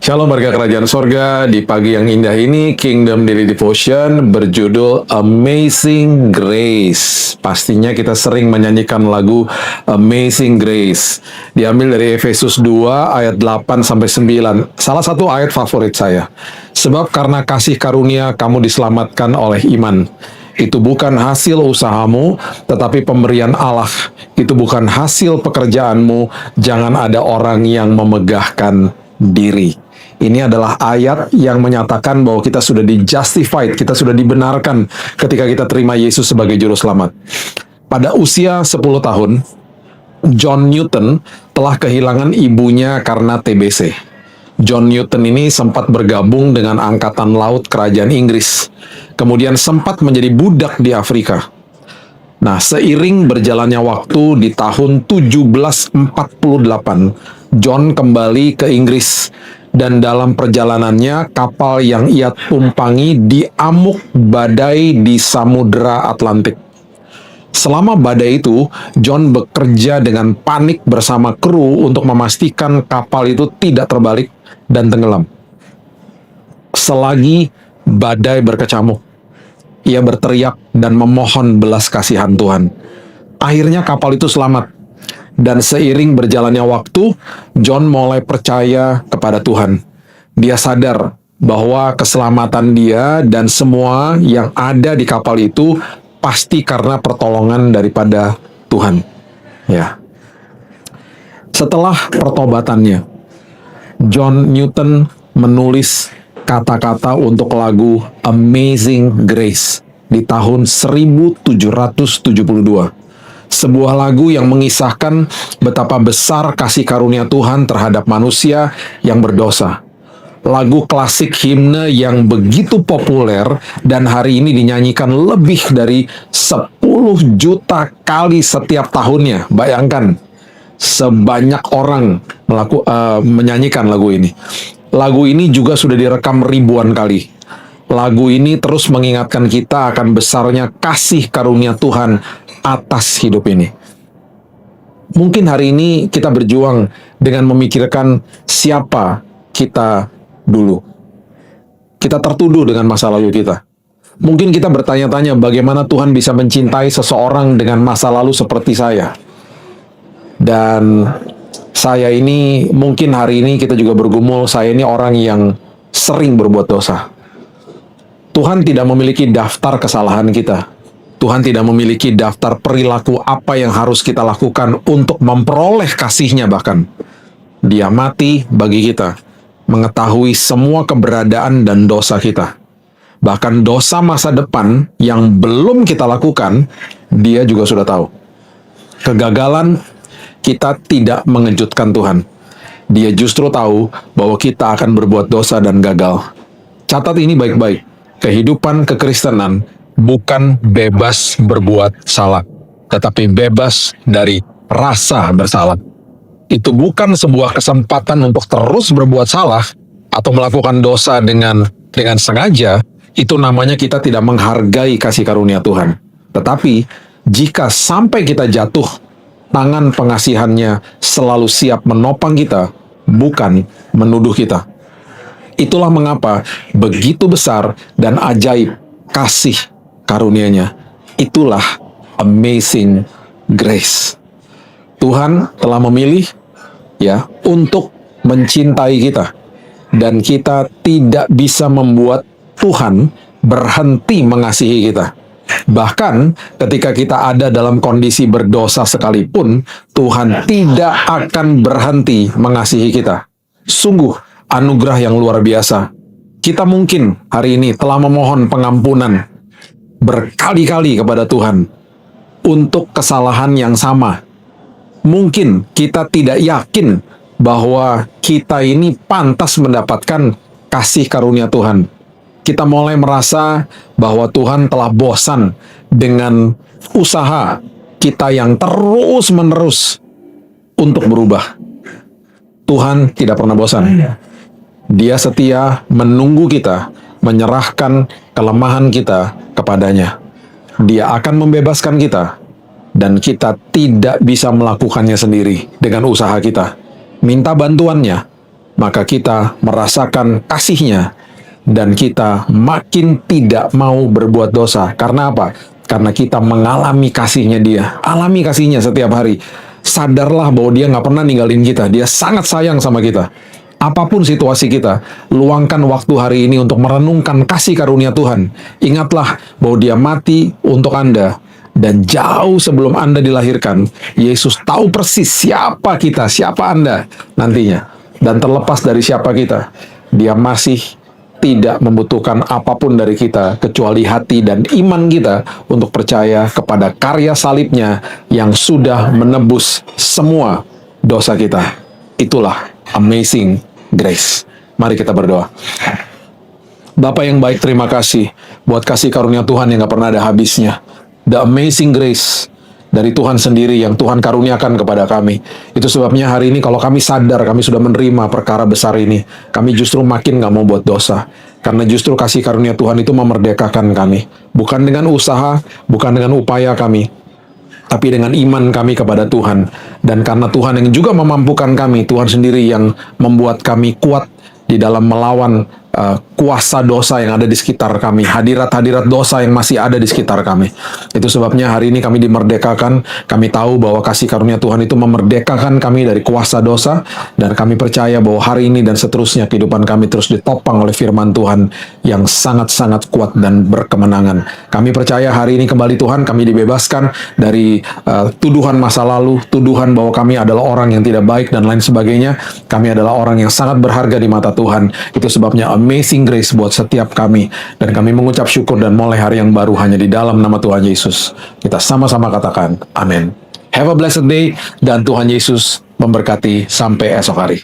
Shalom warga kerajaan sorga, di pagi yang indah ini Kingdom Daily Devotion berjudul Amazing Grace. Pastinya kita sering menyanyikan lagu Amazing Grace. Diambil dari Efesus 2 ayat 8-9. Salah satu ayat favorit saya. Sebab karena kasih karunia kamu diselamatkan oleh iman. Itu bukan hasil usahamu, tetapi pemberian Allah. Itu bukan hasil pekerjaanmu, jangan ada orang yang memegahkan diri. Ini adalah ayat yang menyatakan bahwa kita sudah di-justified, kita sudah dibenarkan ketika kita terima Yesus sebagai juru selamat. Pada usia 10 tahun, John Newton telah kehilangan ibunya karena TBC. John Newton ini sempat bergabung dengan Angkatan Laut Kerajaan Inggris, kemudian sempat menjadi budak di Afrika. Nah, seiring berjalannya waktu di tahun 1748, John kembali ke Inggris, dan dalam perjalanannya kapal yang ia tumpangi diamuk badai di Samudra Atlantik. Selama badai itu, John bekerja dengan panik bersama kru untuk memastikan kapal itu tidak terbalik dan tenggelam. Selagi badai berkecamuk, ia berteriak dan memohon belas kasihan Tuhan. Akhirnya kapal itu selamat. Dan seiring berjalannya waktu, John mulai percaya kepada Tuhan. Dia sadar bahwa keselamatan dia dan semua yang ada di kapal itu pasti karena pertolongan daripada Tuhan. Ya. Setelah pertobatannya, John Newton menulis kata-kata untuk lagu Amazing Grace di tahun 1772. Sebuah lagu yang mengisahkan betapa besar kasih karunia Tuhan terhadap manusia yang berdosa. Lagu klasik himne yang begitu populer dan hari ini dinyanyikan lebih dari 10 juta kali setiap tahunnya. Bayangkan, sebanyak orang menyanyikan lagu ini. Lagu ini juga sudah direkam ribuan kali. Lagu ini terus mengingatkan kita akan besarnya kasih karunia Tuhan atas hidup ini. Mungkin hari ini kita berjuang dengan memikirkan siapa kita dulu. Kita tertuduh dengan masa lalu kita. Mungkin kita bertanya-tanya bagaimana Tuhan bisa mencintai seseorang dengan masa lalu seperti saya. Dan saya ini, mungkin hari ini kita juga bergumul, saya ini orang yang sering berbuat dosa. Tuhan tidak memiliki daftar kesalahan kita. Tuhan tidak memiliki daftar perilaku apa yang harus kita lakukan untuk memperoleh kasih-Nya bahkan. Dia mati bagi kita, mengetahui semua keberadaan dan dosa kita. Bahkan dosa masa depan yang belum kita lakukan, Dia juga sudah tahu. Kegagalan kita tidak mengejutkan Tuhan. Dia justru tahu bahwa kita akan berbuat dosa dan gagal. Catat ini baik-baik. Kehidupan kekristenan bukan bebas berbuat salah, tetapi bebas dari rasa bersalah. Itu bukan sebuah kesempatan untuk terus berbuat salah atau melakukan dosa dengan sengaja. Itu namanya kita tidak menghargai kasih karunia Tuhan. Tetapi jika sampai kita jatuh, tangan pengasihannya selalu siap menopang kita, bukan menuduh kita. Itulah mengapa begitu besar dan ajaib kasih karunia-Nya. Itulah amazing grace. Tuhan telah memilih untuk mencintai kita, dan kita tidak bisa membuat Tuhan berhenti mengasihi kita. Bahkan ketika kita ada dalam kondisi berdosa sekalipun, Tuhan tidak akan berhenti mengasihi kita. Sungguh anugerah yang luar biasa. Kita mungkin hari ini telah memohon pengampunan berkali-kali kepada Tuhan untuk kesalahan yang sama. Mungkin kita tidak yakin bahwa kita ini pantas mendapatkan kasih karunia Tuhan. Kita mulai merasa bahwa Tuhan telah bosan dengan usaha kita yang terus-menerus untuk berubah. Tuhan tidak pernah bosan. Dia setia menunggu kita menyerahkan kelemahan kita kepadanya. Dia akan membebaskan kita, dan kita tidak bisa melakukannya sendiri dengan usaha kita. Minta bantuannya, maka kita merasakan kasih-Nya dan kita makin tidak mau berbuat dosa. Karena apa? Karena kita mengalami kasih-Nya Dia. Alami kasih-Nya setiap hari. Sadarlah bahwa Dia nggak pernah ninggalin kita. Dia sangat sayang sama kita. Apapun situasi kita, luangkan waktu hari ini untuk merenungkan kasih karunia Tuhan. Ingatlah bahwa Dia mati untuk Anda. Dan jauh sebelum Anda dilahirkan, Yesus tahu persis siapa kita, siapa Anda nantinya. Dan terlepas dari siapa kita, Dia masih tidak membutuhkan apapun dari kita, kecuali hati dan iman kita untuk percaya kepada karya salibnya yang sudah menebus semua dosa kita. Itulah amazing grace. Mari kita berdoa. Bapa yang baik, terima kasih buat kasih karunia Tuhan yang gak pernah ada habisnya. The amazing grace dari Tuhan sendiri yang Tuhan karuniakan kepada kami. Itu sebabnya hari ini kalau kami sadar kami sudah menerima perkara besar ini, kami justru makin gak mau buat dosa. Karena justru kasih karunia Tuhan itu memerdekakan kami. Bukan dengan usaha, bukan dengan upaya kami, tapi dengan iman kami kepada Tuhan. Dan karena Tuhan yang juga memampukan kami, Tuhan sendiri yang membuat kami kuat di dalam melawan kuasa dosa yang ada di sekitar kami, hadirat-hadirat dosa yang masih ada di sekitar kami. Itu sebabnya hari ini kami dimerdekakan. Kami tahu bahwa kasih karunia Tuhan itu memerdekakan kami dari kuasa dosa, dan kami percaya bahwa hari ini dan seterusnya kehidupan kami terus ditopang oleh firman Tuhan yang sangat-sangat kuat dan berkemenangan. Kami percaya hari ini kembali Tuhan kami dibebaskan dari tuduhan masa lalu, tuduhan bahwa kami adalah orang yang tidak baik dan lain sebagainya. Kami adalah orang yang sangat berharga di mata Tuhan. Itu sebabnya amazing grace buat setiap kami. Dan kami mengucap syukur dan mulai hari yang baru hanya di dalam nama Tuhan Yesus. Kita sama-sama katakan, amin. Have a blessed day, dan Tuhan Yesus memberkati sampai esok hari.